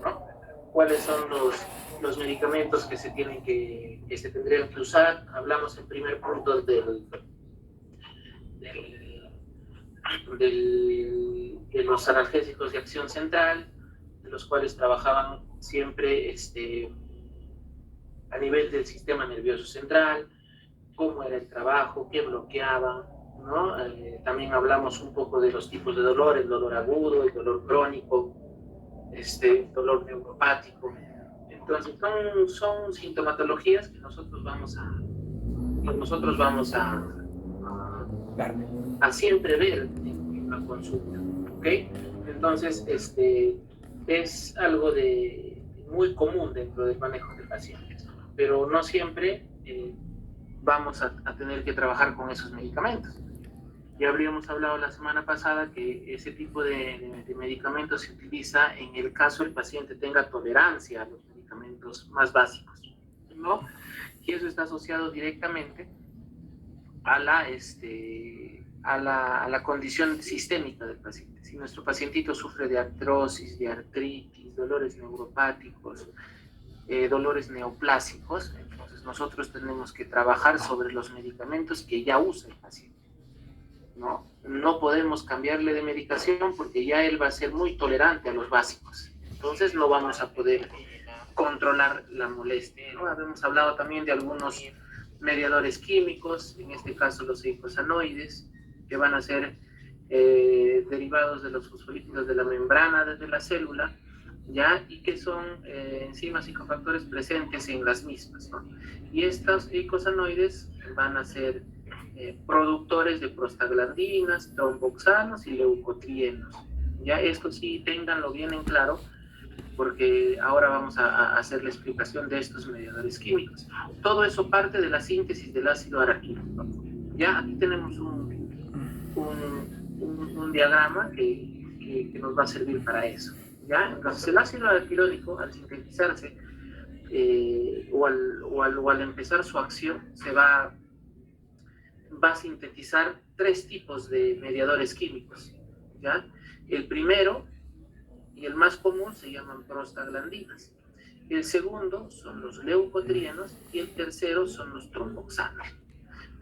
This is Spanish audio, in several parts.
¿no? ¿Cuáles son los medicamentos que se tendrían que usar? Hablamos en primer punto del, de los analgésicos de acción central, de los cuales trabajaban siempre a nivel del sistema nervioso central, cómo era el trabajo, qué bloqueaba, ¿no? También hablamos un poco de los tipos de dolor, el dolor agudo, el dolor crónico, dolor neuropático. Entonces son sintomatologías que nosotros vamos a siempre ver en la consulta, ¿ok? Entonces, es algo muy común dentro del manejo de pacientes, pero no siempre vamos a tener que trabajar con esos medicamentos. Ya habríamos hablado la semana pasada que ese tipo de medicamentos se utiliza en el caso el paciente tenga tolerancia a los medicamentos más básicos, ¿no? Y eso está asociado directamente a la condición sistémica del paciente. Si nuestro pacientito sufre de artrosis, de artritis, dolores neuropáticos, dolores neoplásicos, entonces nosotros tenemos que trabajar sobre los medicamentos que ya usa el paciente. No podemos cambiarle de medicación porque ya él va a ser muy tolerante a los básicos. Entonces no vamos a poder controlar la molestia, ¿no? Habíamos hablado también de algunos mediadores químicos, en este caso los eicosanoides, que van a ser derivados de los fosfolípidos de la membrana desde la célula, ¿ya? Y que son enzimas y cofactores presentes en las mismas, ¿no? Y estos eicosanoides van a ser productores de prostaglandinas, tromboxanos y leucotrienos. Ya esto sí, ténganlo bien en claro, porque ahora vamos a hacer la explicación de estos mediadores químicos. Todo eso parte de la síntesis del ácido araquídeo. Ya aquí tenemos un diagrama que nos va a servir para eso. ¿Ya? Entonces el ácido araquidónico, al sintetizarse o al empezar su acción, va a sintetizar tres tipos de mediadores químicos. ¿Ya? El primero y el más común se llaman prostaglandinas. El segundo son los leucotrienos y el tercero son los tromboxanos.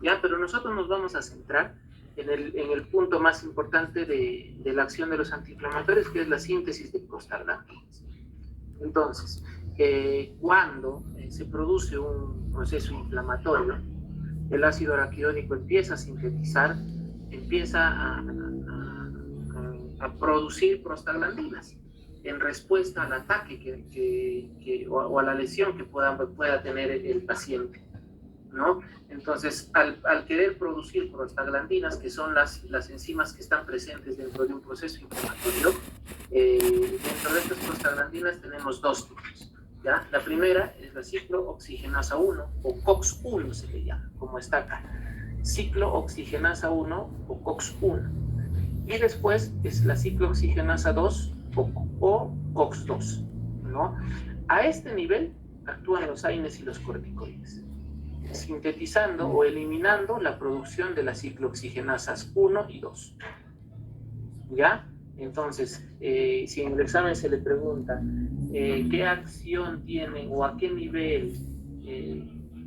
¿Ya? Pero nosotros nos vamos a centrar en el punto más importante de la acción de los antiinflamatorios, que es la síntesis de prostaglandinas. Entonces, cuando se produce un proceso inflamatorio, el ácido araquidónico empieza a sintetizar, empieza a producir prostaglandinas en respuesta al ataque o a la lesión que pueda tener el paciente, ¿no? Entonces, al querer producir prostaglandinas, que son las enzimas que están presentes dentro de un proceso inflamatorio, dentro de estas prostaglandinas tenemos dos tipos, ¿ya? La primera es la ciclooxigenasa 1 o COX-1 se le llama, como está acá, ciclooxigenasa 1 o COX-1. Y después es la ciclooxigenasa 2 o COX-2, ¿no? A este nivel actúan los AINES y los corticoides, sintetizando o eliminando la producción de las ciclooxigenasas 1 y 2. ¿Ya? Entonces, si en el examen se le pregunta qué acción tienen o a qué nivel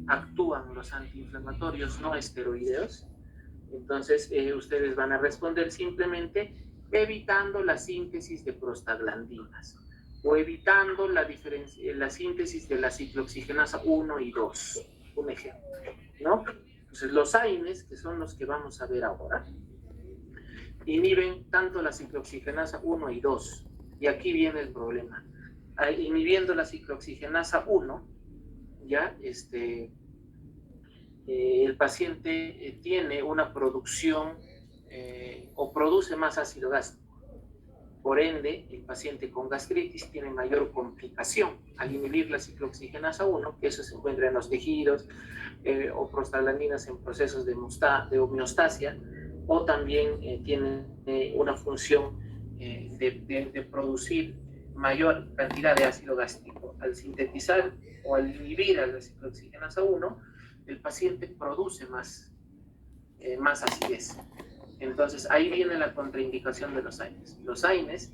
actúan los antiinflamatorios no esteroideos, entonces ustedes van a responder simplemente evitando la síntesis de prostaglandinas o evitando la síntesis de la ciclooxigenasa 1 y 2, un ejemplo, ¿no? Entonces los AINES, que son los que vamos a ver ahora, inhiben tanto la ciclooxigenasa 1 y 2. Y aquí viene el problema. Inhibiendo la ciclooxigenasa 1, ya el paciente tiene una producción o produce más ácido gástrico. Por ende, el paciente con gastritis tiene mayor complicación al inhibir la ciclooxigenasa 1, que eso se encuentra en los tejidos, o prostaglandinas en procesos de homeostasia, o también tiene una función de producir mayor cantidad de ácido gástrico. Al sintetizar o al inhibir a la ciclooxigenasa 1, el paciente produce más acidez. Entonces ahí viene la contraindicación de los AINES. Los AINES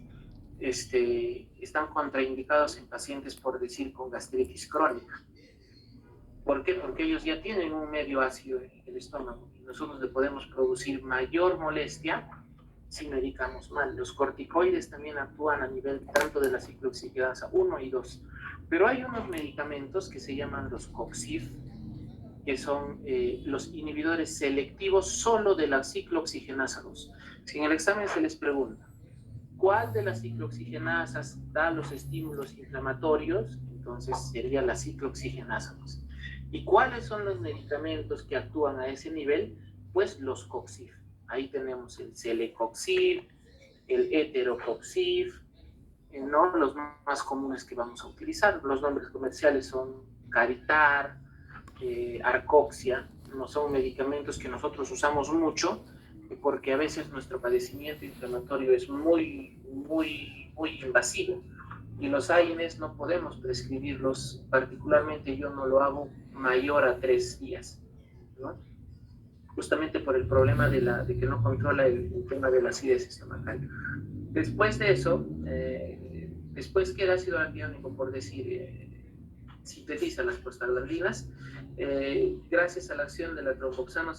están contraindicados en pacientes, por decir, con gastritis crónica. ¿Por qué? Porque ellos ya tienen un medio ácido en el estómago y nosotros le podemos producir mayor molestia si medicamos mal. Los corticoides también actúan a nivel tanto de la ciclooxigenasa 1 y 2, pero hay unos medicamentos que se llaman los COXIF, que son los inhibidores selectivos solo de la ciclooxigenasa 2. Si en el examen se les pregunta cuál de las ciclooxigenasas da los estímulos inflamatorios, entonces sería la ciclooxigenasa 2. ¿Y cuáles son los medicamentos que actúan a ese nivel? Pues los COXIF. Ahí tenemos el Celecoxib, el Heterocoxib, ¿no? Los más comunes que vamos a utilizar. Los nombres comerciales son Caritar, Arcoxia. No son medicamentos que nosotros usamos mucho porque a veces nuestro padecimiento inflamatorio es muy invasivo y los AINES no podemos prescribirlos, particularmente yo no lo hago mayor a 3 días, ¿no? Justamente por el problema de que no controla el tema de la acidez estomacal. Después de eso, después que el ácido araquidónico, por decir, sintetiza las prostaglandinas, gracias a la acción de la tromboxano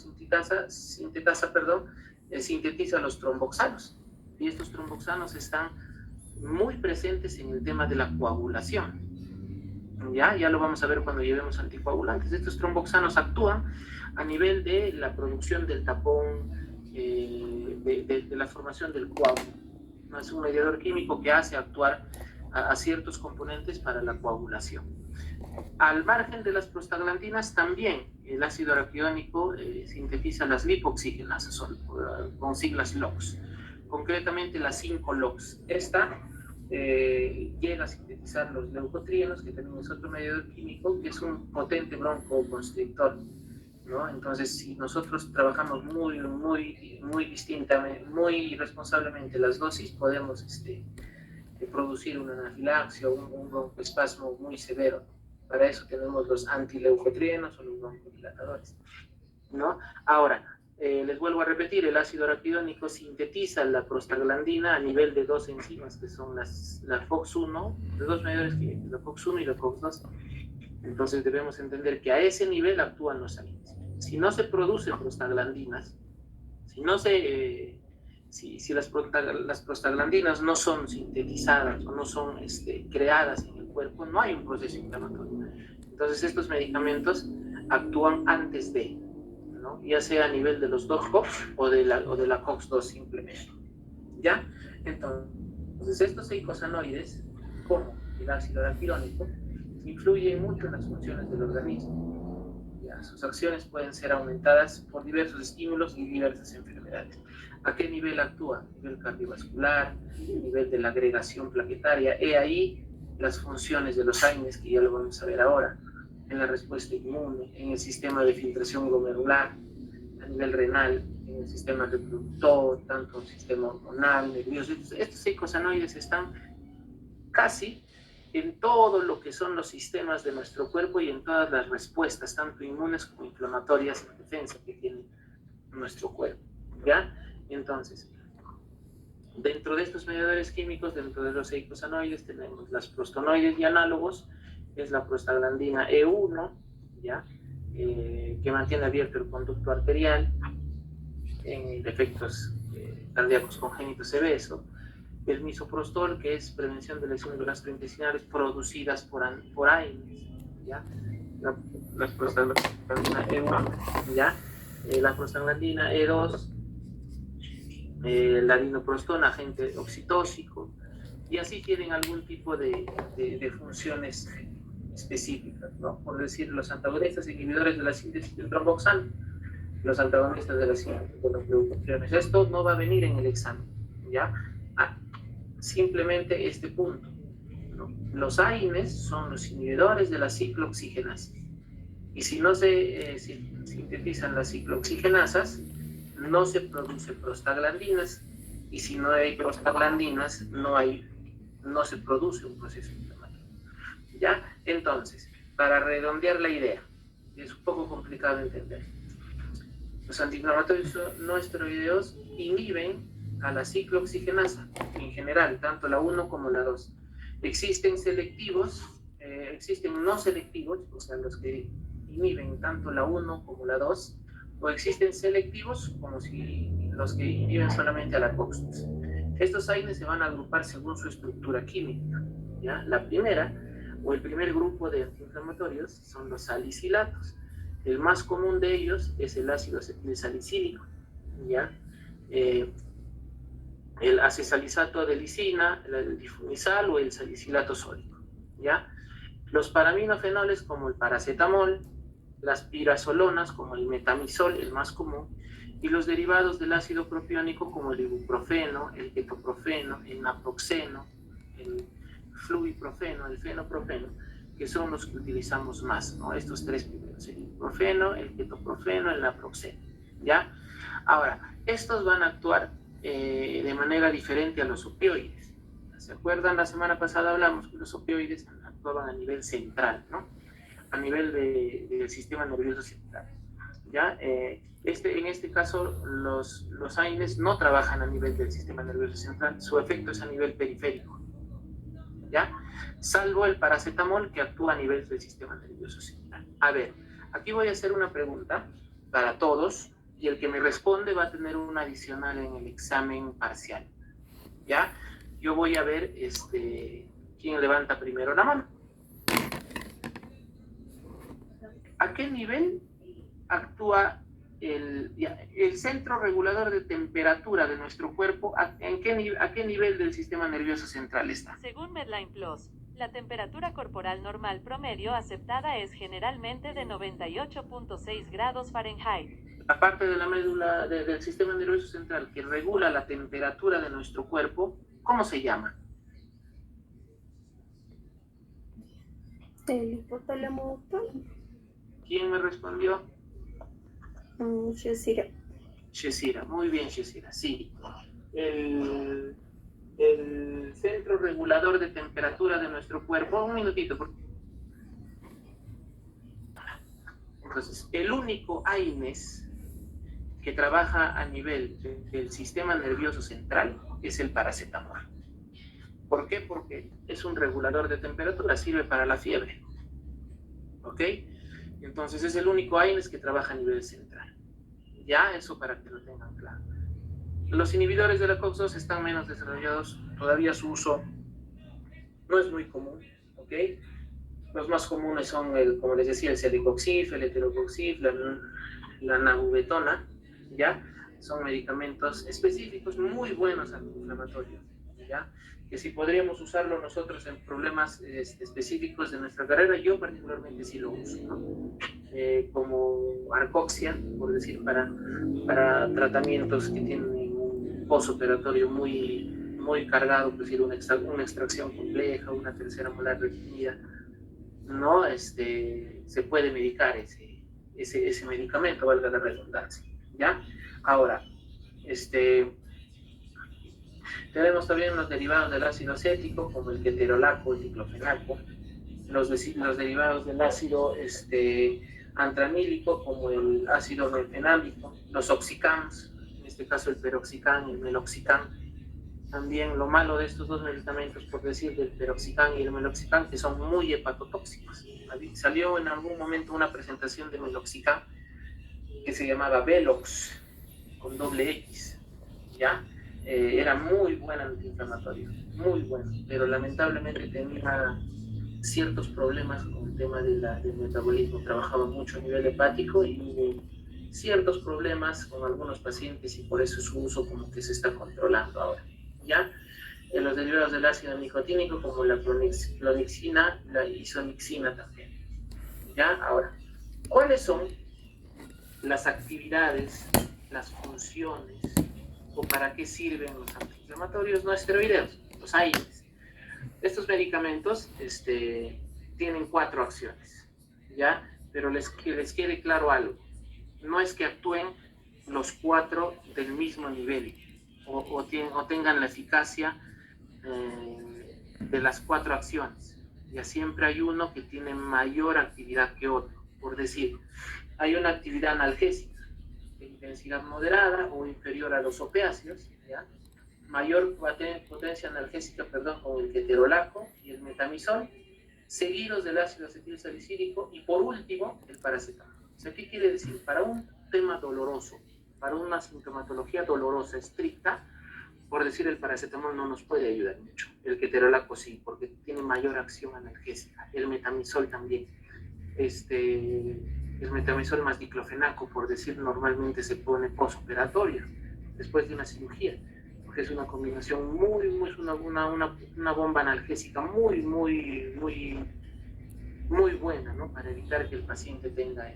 sintetiza los tromboxanos. Y estos tromboxanos están muy presentes en el tema de la coagulación. Ya lo vamos a ver cuando llevemos anticoagulantes. Estos tromboxanos actúan a nivel de la producción del tapón, de la formación del coágulo. ¿No? Es un mediador químico que hace actuar a ciertos componentes para la coagulación. Al margen de las prostaglandinas, también el ácido araquidónico sintetiza las lipoxigenasas, con siglas LOX, concretamente las 5-LOX. Esta llega a sintetizar los leucotrienos, que también es otro mediador químico, que es un potente broncoconstrictor, ¿no? Entonces, si nosotros trabajamos muy distintamente, muy responsablemente las dosis, podemos producir una anafilaxia o un broncoespasmo muy severo. Para eso tenemos los antileucotrienos o los broncodilatadores, ¿no? Ahora, les vuelvo a repetir, el ácido araquidónico sintetiza la prostaglandina a nivel de 2 enzimas, que son la COX-1, de 2 mediadores químicos, la COX-1 y la COX-2. Entonces debemos entender que a ese nivel actúan los AINES. Si no se producen prostaglandinas, si las prostaglandinas no son sintetizadas o no son creadas en el cuerpo, no hay un proceso inflamatorio. Entonces estos medicamentos actúan antes de, ¿no? Ya sea a nivel de los 2 COX o de la COX-2 simplemente. ¿Ya? Entonces estos eicosanoides, como el ácido araquidónico, influyen mucho en las funciones del organismo. ¿Ya? Sus acciones pueden ser aumentadas por diversos estímulos y diversas enfermedades. ¿A qué nivel actúa? A nivel cardiovascular, a nivel de la agregación plaquetaria. He ahí las funciones de los AINES, que ya lo vamos a ver ahora, en la respuesta inmune, en el sistema de filtración glomerular, a nivel renal, en el sistema reproductor, tanto el sistema hormonal, nervioso. Estos eicosanoides están casi en todo lo que son los sistemas de nuestro cuerpo y en todas las respuestas, tanto inmunes como inflamatorias en defensa que tiene nuestro cuerpo, ¿ya? Entonces, dentro de estos mediadores químicos, dentro de los eicosanoides, tenemos las prostonoides y análogos, es la prostaglandina E1, ¿ya? Que mantiene abierto el conducto arterial en defectos cardíacos congénitos severos. El misoprostol, que es prevención de lesiones gastrointestinales producidas por AINES, ¿ya? La prostaglandina E1, ¿ya? La prostaglandina E2, la dinoprostona, agente oxitóxico, y así tienen algún tipo de funciones específicas, ¿no? Por decir, los antagonistas inhibidores de la síntesis del tromboxano, los antagonistas de la síntesis de los leucotrienos. Esto no va a venir en el examen, ¿ya? Simplemente este punto, ¿no? Los AINES son los inhibidores de la ciclooxigenasa, y si no se sintetizan las ciclooxigenasas, no se producen prostaglandinas, y si no hay prostaglandinas, no se produce un proceso inflamatorio. ¿Ya? Entonces, para redondear la idea, es un poco complicado entender. Los antiinflamatorios no esteroideos inhiben a la ciclooxigenasa en general, tanto la 1 como la 2. Existen selectivos, existen no selectivos, o sea, los que inhiben tanto la 1 como la 2, o existen selectivos como si los que inhiben solamente a la COX-2. Estos AINES se van a agrupar según su estructura química, ¿ya? La primera, o el primer grupo de antiinflamatorios son los salicilatos. El más común de ellos es el ácido acetilsalicílico, ¿ya? El acesalizato de lisina, el diflunisal o el salicilato sódico, ¿ya? Los paraminofenoles como el paracetamol, las pirazolonas como el metamizol, el más común, y los derivados del ácido propiónico como el ibuprofeno, el ketoprofeno, el naproxeno, el fluiprofeno, el fenoprofeno, que son los que utilizamos más, ¿no? Estos tres primeros, el ibuprofeno, el ketoprofeno, el naproxeno, ¿ya? Ahora, estos van a actuar de manera diferente a los opioides. ¿Se acuerdan? La semana pasada hablamos que los opioides actuaban a nivel central, ¿no? A nivel del sistema nervioso central, ¿ya? En este caso, los AINES no trabajan a nivel del sistema nervioso central, su efecto es a nivel periférico, ¿ya? Salvo el paracetamol que actúa a nivel del sistema nervioso central. A ver, aquí voy a hacer una pregunta para todos y el que me responde va a tener un adicional en el examen parcial, ¿ya? Yo voy a ver quién levanta primero la mano. ¿A qué nivel actúa el centro regulador de temperatura de nuestro cuerpo? ¿A qué nivel del sistema nervioso central está? Según Medline Plus, la temperatura corporal normal promedio aceptada es generalmente de 98.6 grados Fahrenheit. La parte de la médula del sistema nervioso central que regula la temperatura de nuestro cuerpo, ¿cómo se llama? El hipotálamo, doctor. ¿Quién me respondió? Shesira. Shesira, muy bien, Shesira, sí. El centro regulador de temperatura de nuestro cuerpo, un minutito, por favor. Entonces, el único AINES que trabaja a nivel del sistema nervioso central es el paracetamol. ¿Por qué? Porque es un regulador de temperatura, sirve para la fiebre. ¿Ok? Entonces es el único AINES que trabaja a nivel central. Ya, eso para que lo tengan claro. Los inhibidores de la COX-2 están menos desarrollados, todavía su uso no es muy común. ¿Ok? Los más comunes son, como les decía, el celecoxib, el heterocoxib, la nabubetona, ¿ya? Son medicamentos específicos muy buenos antiinflamatorios, ¿ya? Que si podríamos usarlo nosotros en problemas específicos de nuestra carrera, yo particularmente sí lo uso, ¿no? Como Arcoxia, por decir, para tratamientos que tienen un postoperatorio muy cargado, es decir, una extracción compleja, una tercera molar reprimida, ¿no? Se puede medicar ese medicamento, valga la redundancia, ¿ya? Ahora, tenemos también los derivados del ácido acético, como el ketorolaco, el diclofenaco, los derivados del ácido antranílico, como el ácido mefenámico, los oxicams, en este caso el peroxicam y el meloxicam. También lo malo de estos dos medicamentos, por decir, del peroxicam y el meloxicam, que son muy hepatotóxicos. Salió en algún momento una presentación de meloxicam que se llamaba Velox, con doble X, ¿ya? Era muy buen antiinflamatorio, muy bueno, pero lamentablemente tenía ciertos problemas con el tema del metabolismo. Trabajaba mucho a nivel hepático y hubo ciertos problemas con algunos pacientes y por eso su uso como que se está controlando ahora, ¿ya? Los derivados del ácido nicotínico como la clonixina, la isonixina también, ¿ya? Ahora, ¿cuáles son las actividades, las funciones o para qué sirven los antiinflamatorios no esteroideos, los AINES? Estos medicamentos tienen 4 acciones, ¿ya? Pero les quede claro algo. No es que actúen los 4 del mismo nivel o tengan la eficacia de las 4 acciones. Ya siempre hay uno que tiene mayor actividad que otro. Por decir, hay una actividad analgésica de intensidad moderada o inferior a los opiáceos, ¿ya? mayor potencia analgésica, con el ketorolaco y el metamizol, seguidos del ácido acetilsalicílico y por último el paracetamol. O sea, ¿qué quiere decir? Para un tema doloroso, para una sintomatología dolorosa estricta, por decir, el paracetamol no nos puede ayudar mucho. El ketorolaco sí, porque tiene mayor acción analgésica. El metamizol también. El metamizol más diclofenaco, por decir, normalmente se pone postoperatorio, después de una cirugía, porque es una combinación es una bomba analgésica muy buena, ¿no? Para evitar que el paciente tenga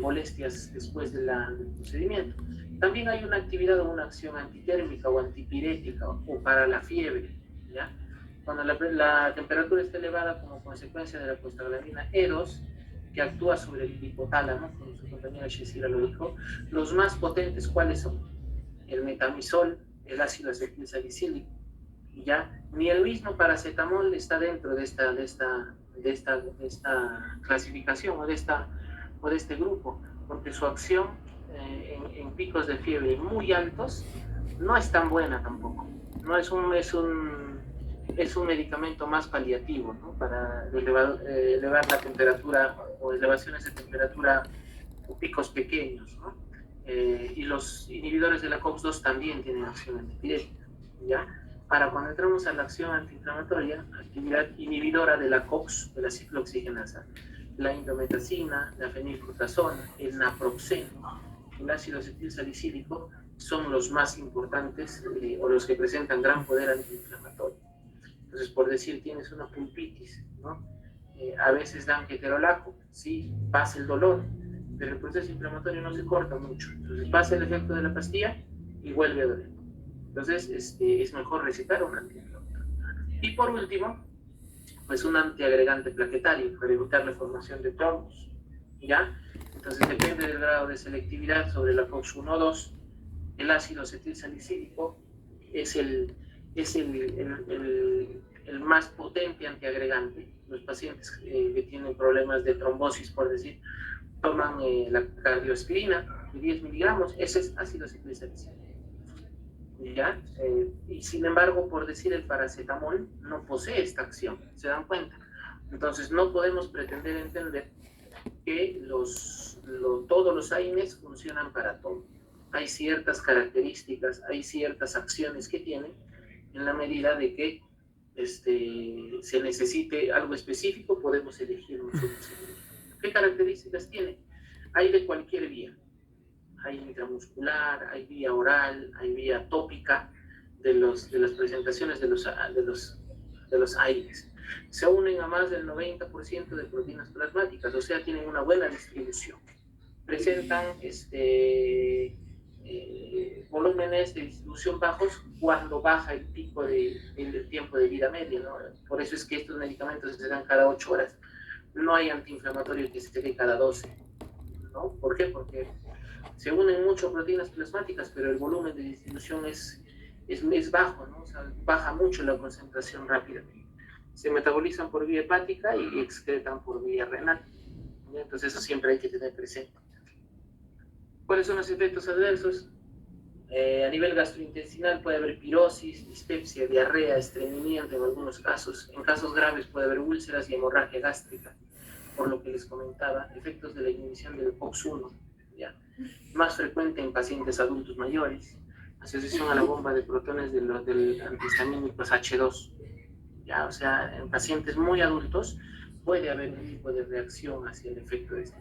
molestias después del procedimiento. También hay una actividad o una acción antitérmica o antipirética o para la fiebre, ¿ya? Cuando la temperatura está elevada como consecuencia de la prostaglandina E2, que actúa sobre el hipotálamo, como su compañera Shesira lo dijo, los más potentes, ¿cuáles son? El metamizol, el ácido acetilsalicílico, ¿ya? Ni el mismo paracetamol está dentro de esta clasificación o de este grupo, porque su acción en picos de fiebre muy altos no es tan buena tampoco. No es un medicamento más paliativo, ¿no? Para elevar la temperatura o elevaciones de temperatura o picos pequeños, ¿no? Y los inhibidores de la COX-2 también tienen acción antipirética, ¿ya? Para cuando entramos a la acción antiinflamatoria, actividad inhibidora de la COX, de la ciclooxigenasa, la indometacina, la fenilbutazona, el naproxeno, el ácido acetilsalicílico son los más importantes o los que presentan gran poder antiinflamatorio. Entonces, por decir, tienes una pulpitis, ¿no? A veces dan ketorolaco, sí, pasa el dolor, pero el proceso inflamatorio no se corta mucho. Entonces pasa el efecto de la pastilla y vuelve a doler. Entonces, es mejor recetar un antiinflamatorio. Y por último, pues un antiagregante plaquetario para evitar la formación de trombos, ¿ya? Entonces depende del grado de selectividad sobre la COX-1 o 2, el ácido acetilsalicílico es el más potente antiagregante. Los pacientes que tienen problemas de trombosis, por decir, toman la cardioaspirina de 10 miligramos, ese es ácido acetilsalicílico. ¿Ya? Y sin embargo, por decir, el paracetamol no posee esta acción, ¿se dan cuenta? Entonces no podemos pretender entender que todos los AINES funcionan para todo. Hay ciertas características, hay ciertas acciones que tienen en la medida de que se necesite algo específico, podemos elegir nosotros. ¿Qué características tiene? Hay de cualquier vía. Hay intramuscular, hay vía oral, hay vía tópica de las presentaciones de los AINES. Se unen a más del 90% de proteínas plasmáticas, o sea, tienen una buena distribución. Presentan volúmenes de distribución bajos cuando baja el pico del tiempo de vida media, ¿no? Por eso es que estos medicamentos se dan cada 8 horas. No hay antiinflamatorio que se dé cada 12, ¿no? ¿Por qué? Porque se unen mucho proteínas plasmáticas, pero el volumen de distribución es bajo, ¿no? O sea, baja mucho la concentración rápida. Se metabolizan por vía hepática y excretan por vía renal. Entonces eso siempre hay que tener presente. ¿Cuáles son los efectos adversos? A nivel gastrointestinal puede haber pirosis, dispepsia, diarrea, estreñimiento en algunos casos. En casos graves puede haber úlceras y hemorragia gástrica, por lo que les comentaba, efectos de la inhibición del COX-1, ¿ya? Más frecuente en pacientes adultos mayores, asociación a la bomba de protones del antihistamínicos H2, ¿ya? O sea, en pacientes muy adultos puede haber un tipo de reacción hacia el efecto de este.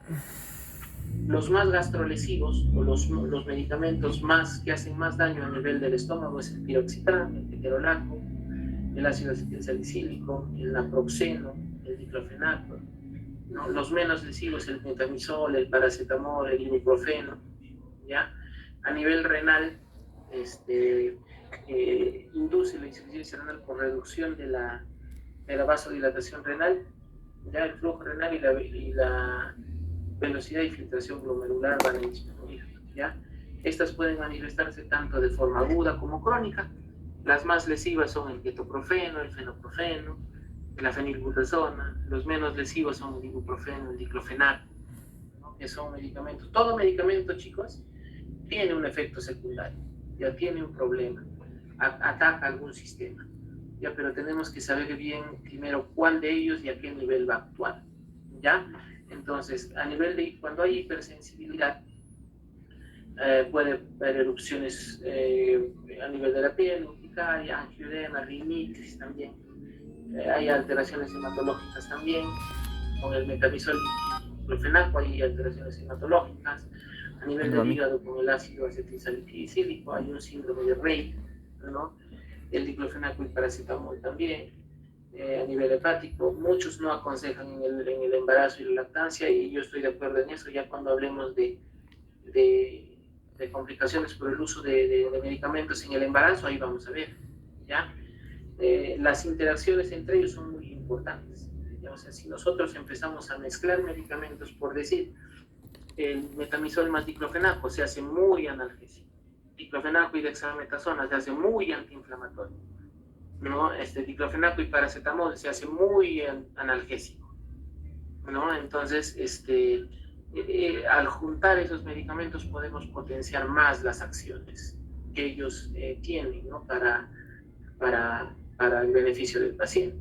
Los más gastrolesivos o los medicamentos que hacen más daño a nivel del estómago es el piroxicam, el ketorolaco, el ácido acetilsalicílico, el naproxeno, el diclofenaco, ¿no? Los menos lesivos el metamizol, el paracetamol, el ibuprofeno, ¿ya? A nivel renal, induce la insuficiencia renal por reducción de la vasodilatación renal, ya el flujo renal y la velocidad de filtración glomerular van a disminuir, ¿ya? Estas pueden manifestarse tanto de forma aguda como crónica. Las más lesivas son el ketoprofeno, el fenoprofeno, la fenilbutazona. Los menos lesivos son el ibuprofeno, el diclofenaco, ¿no? Que son medicamentos. Todo medicamento, chicos, tiene un efecto secundario. ya tiene un problema, ataca algún sistema, ya, pero tenemos que saber bien primero cuál de ellos y a qué nivel va a actuar, ¿ya? Entonces, a nivel de cuando hay hipersensibilidad, puede haber erupciones a nivel de la piel, urticaria, angioedema, rinitis también. Hay alteraciones hematológicas también. Con el metamizol y diclofenaco hay alteraciones hematológicas. A nivel del hígado, con el ácido acetilsalicílico, hay un síndrome de Rey, ¿no? El diclofenaco y paracetamol también. A nivel hepático, muchos no aconsejan en el embarazo y la lactancia, y yo estoy de acuerdo en eso. Ya cuando hablemos de complicaciones por el uso de medicamentos en el embarazo, ahí vamos a ver, ¿ya? Las interacciones entre ellos son muy importantes, ¿ya? O sea, si nosotros empezamos a mezclar medicamentos, por decir, el metamizol más diclofenaco se hace muy analgésico, diclofenaco y dexametasona se hace muy antiinflamatorio, ¿no? Diclofenaco y paracetamol se hace muy analgésico, ¿no? Entonces, al juntar esos medicamentos podemos potenciar más las acciones que ellos tienen, ¿no? para el beneficio del paciente.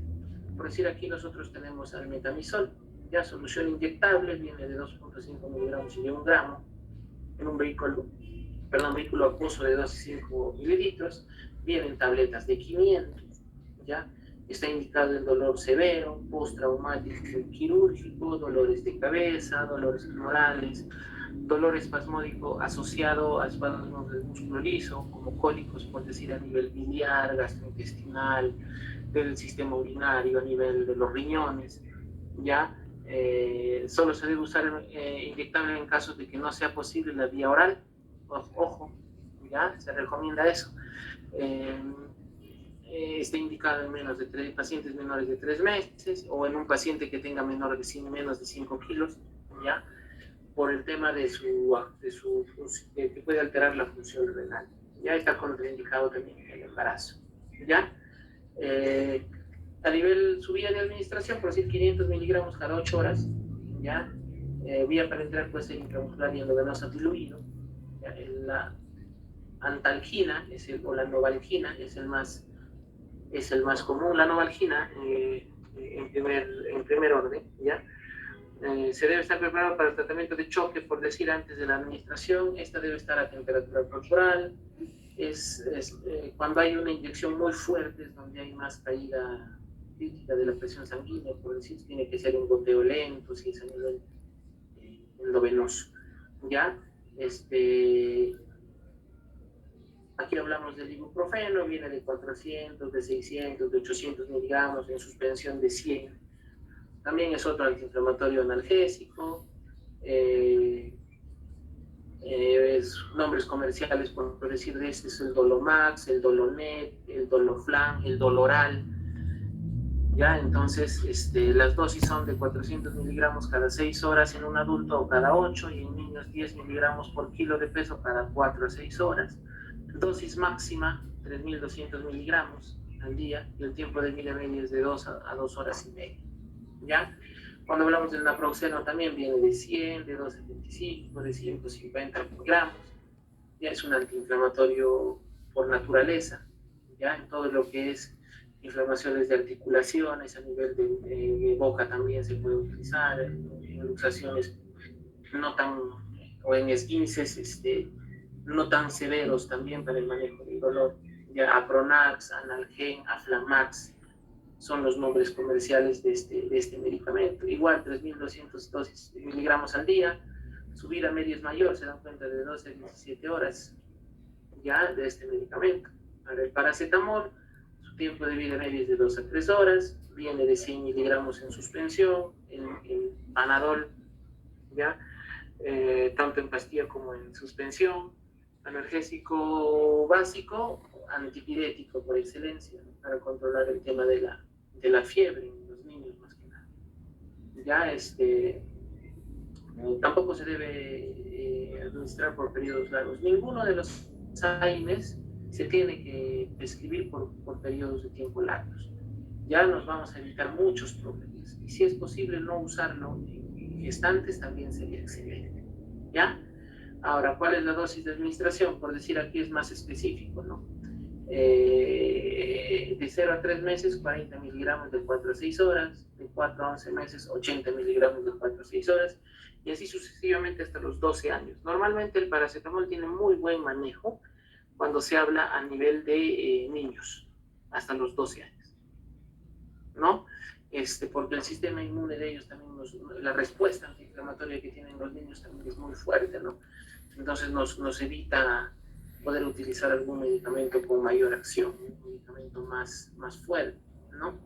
Por decir, aquí nosotros tenemos al metamizol, ya solución inyectable, viene de 2.5 miligramos y de 1 gramo, en un vehículo acuoso de 2,5 mililitros, vienen tabletas de 500, ¿ya? Está indicado en dolor severo, postraumático quirúrgico, dolores de cabeza, dolores tumorales, dolor espasmódico asociado a espasmos del músculo liso, como cólicos, por decir, a nivel biliar, gastrointestinal, del sistema urinario, a nivel de los riñones, ¿ya? Solo se debe usar inyectable en casos de que no sea posible la vía oral. Ojo, ¿ya? Se recomienda eso. Está indicado en pacientes menores de 3 meses o en un paciente que tenga menos de 5 kilos, ¿ya? Por el tema de que puede alterar la función renal. Ya está contraindicado también en el embarazo, ¿ya? A nivel su vía de administración, por decir 500 miligramos cada 8 horas, ¿ya? Vía parenteral puede ser intramuscular y endovenosa diluido. ¿Ya? La antalgina o la novalgina es el más común. La novalgina, en primer orden, ¿ya? Se debe estar preparado para el tratamiento de choque, por decir, antes de la administración. Esta debe estar a temperatura corporal. Cuando hay una inyección muy fuerte, es donde hay más caída crítica de la presión sanguínea, por decir, tiene que ser un goteo lento, si es a nivel endovenoso, ¿ya? Aquí hablamos del ibuprofeno, viene de 400, de 600, de 800 miligramos, en suspensión de 100. También es otro antiinflamatorio analgésico. Nombres comerciales, por decir, de este es el Dolomax, el Dolonet, el Doloflan, el Doloral. ¿Ya? Entonces, las dosis son de 400 miligramos cada 6 horas en un adulto o cada 8, y en niños 10 miligramos por kilo de peso cada 4 a 6 horas. Dosis máxima, 3.200 miligramos al día, y el tiempo de vida medio es de 2 a 2 horas y media. ¿Ya? Cuando hablamos del naproxeno también viene de 100, de 275, de 150 miligramos. Ya es un antiinflamatorio por naturaleza, ya en todo lo que es inflamaciones de articulaciones, a nivel de boca también se puede utilizar, en luxaciones no tan, o en esguinces no tan severos también para el manejo del dolor. Ya Apronax, Analgen, Aflamax son los nombres comerciales de este medicamento. Igual 3.200 miligramos al día. Su vida media es mayor, se dan cuenta, de 12 a 17 horas ya de este medicamento. Ahora, el paracetamol, su tiempo de vida media es de 2 a 3 horas, viene de 100 miligramos en suspensión, en Panadol, ¿ya? Tanto en pastilla como en suspensión. Analgésico básico, antipirético por excelencia, ¿no? Para controlar el tema de la fiebre en los niños, más que nada. Ya tampoco se debe administrar por periodos largos. Ninguno de los AINES se tiene que prescribir por periodos de tiempo largos. Ya nos vamos a evitar muchos problemas. Y si es posible no usarlo en gestantes, también sería excelente. ¿Ya? Ahora, ¿cuál es la dosis de administración? Por decir aquí es más específico, ¿no? De 0 a 3 meses, 40 miligramos de 4 a 6 horas, de 4 a 11 meses, 80 miligramos de 4 a 6 horas, y así sucesivamente hasta los 12 años. Normalmente el paracetamol tiene muy buen manejo cuando se habla a nivel de niños, hasta los 12 años, ¿no? Porque el sistema inmune de ellos también, la respuesta antiinflamatoria que tienen los niños también es muy fuerte, ¿no? Entonces nos evita poder utilizar algún medicamento con mayor acción, un medicamento más fuerte, ¿no?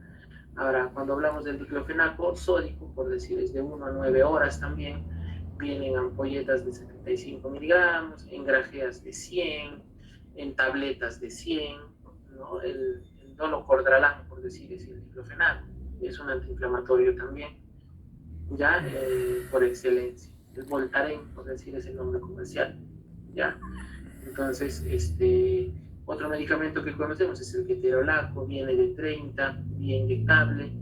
Ahora, cuando hablamos del diclofenaco sódico, por decir, es de 1 a 9 horas también, vienen ampolletas de 75 miligramos, en grajeas de 100, en tabletas de 100, ¿no? El dolocordralán, por decir, es el diclofenaco, es un antiinflamatorio también, ya por excelencia. El Voltaren, por decir, es el nombre comercial, ¿ya? Entonces, otro medicamento que conocemos es el ketorolaco, viene de 30, vía inyectable,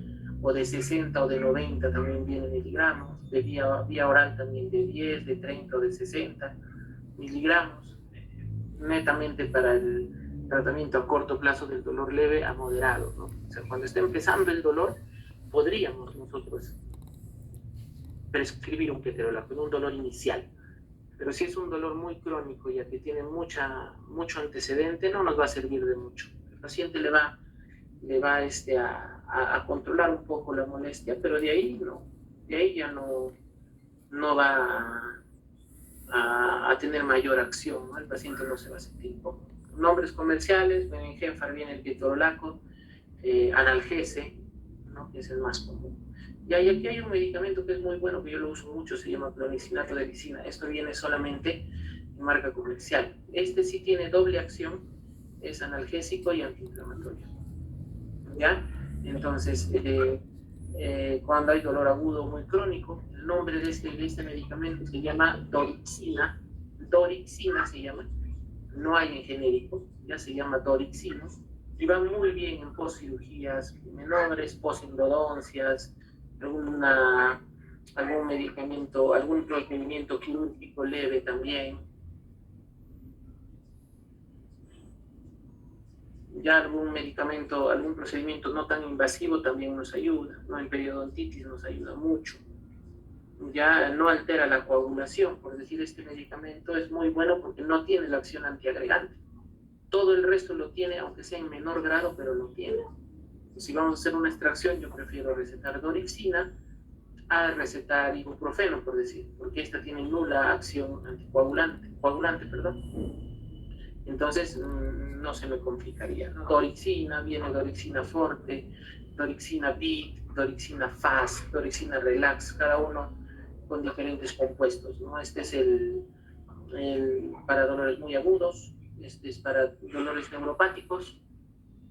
o de 60 o de 90 también viene miligramos, de vía oral también de 10, de 30 o de 60 miligramos, netamente para el tratamiento a corto plazo del dolor leve a moderado, ¿no? O sea, cuando está empezando el dolor, podríamos nosotros prescribir un ketorolaco en un dolor inicial. Pero si es un dolor muy crónico, ya que tiene mucho antecedente, no nos va a servir de mucho. El paciente le va a controlar un poco la molestia, pero de ahí ya no va a tener mayor acción, ¿no? El paciente no se va a sentir poco. Nombres comerciales, en Genfar viene el ketorolaco, analgese, ¿no? Que es el más común. Y aquí hay un medicamento que es muy bueno, que yo lo uso mucho, se llama clonicinato de lisina. Esto viene solamente en marca comercial. Este sí tiene doble acción, es analgésico y antiinflamatorio, ¿ya? Entonces, cuando hay dolor agudo muy crónico, el nombre de este medicamento se llama dorixina se llama, no hay en genérico, ya se llama dorixina, y va muy bien en postcirugías menores, postendodoncias, algún medicamento, algún procedimiento quirúrgico leve también. Ya algún medicamento, algún procedimiento no tan invasivo también nos ayuda, ¿no? En periodontitis nos ayuda mucho. Ya no altera la coagulación, por decir, este medicamento es muy bueno porque no tiene la acción antiagregante. Todo el resto lo tiene, aunque sea en menor grado, pero lo tiene. Si vamos a hacer una extracción, yo prefiero recetar dorixina a recetar ibuprofeno, por decir, porque esta tiene nula acción coagulante, perdón. Entonces no se me complicaría, ¿no? Dorixina, viene dorixina forte, dorixina bit, dorixina fast, dorixina relax, cada uno con diferentes compuestos, ¿no? Este es el para dolores muy agudos, este es para dolores neuropáticos.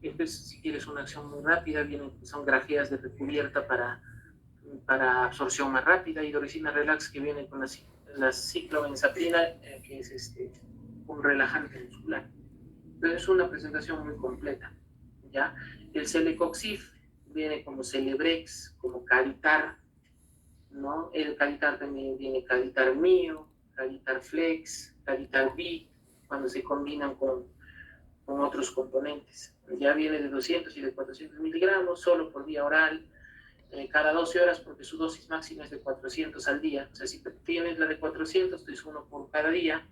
Entonces, si quieres una acción muy rápida, son grajeas de recubierta para absorción más rápida, y dorixina relax, que viene con la ciclobenzaprina, que es un relajante muscular. Entonces es una presentación muy completa, ¿ya? El Celecoxib viene como Celebrex, como Calitar, ¿no? El Calitar también viene Calitar Mio, Calitar Flex, Calitar B, cuando se combinan con otros componentes. Ya viene de 200 y de 400 miligramos, solo por vía oral, cada 12 horas, porque su dosis máxima es de 400 al día. O sea, si tienes la de 400, es uno por cada día.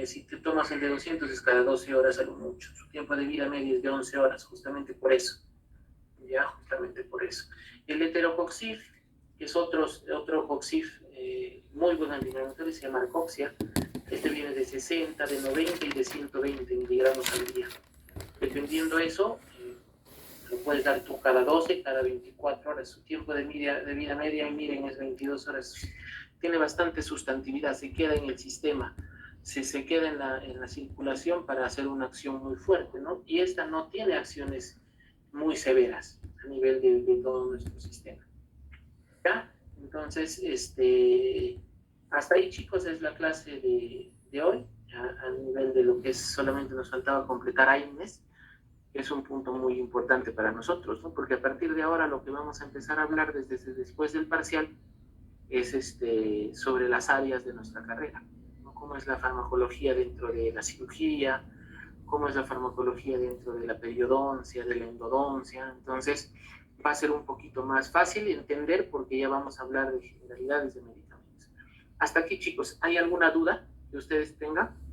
Si te tomas el de 200, es cada 12 horas a lo mucho. Su tiempo de vida medio es de 11 horas, justamente por eso. Ya, justamente por eso. El heterocoxib, que es otro coxib muy buen antiinflamatorio, se llama Arcoxia. Este viene de 60, de 90 y de 120 miligramos al día. Dependiendo de eso, lo puedes dar tú cada 12, cada 24 horas. Su tiempo de vida media, miren, es 22 horas. Tiene bastante sustantividad, se queda en el sistema, se queda en la circulación para hacer una acción muy fuerte, ¿no? Y esta no tiene acciones muy severas a nivel de todo nuestro sistema. ¿Ya? Entonces, hasta ahí, chicos, es la clase de hoy, a nivel de lo que es, solamente nos faltaba completar AINES, que es un punto muy importante para nosotros, ¿no? Porque a partir de ahora lo que vamos a empezar a hablar desde después del parcial es sobre las áreas de nuestra carrera, ¿no? cómo es la farmacología dentro de la cirugía, cómo es la farmacología dentro de la periodoncia, de la endodoncia. Entonces va a ser un poquito más fácil entender porque ya vamos a hablar de generalidades de medicamentos. Hasta aquí, chicos, ¿hay alguna duda que ustedes tengan?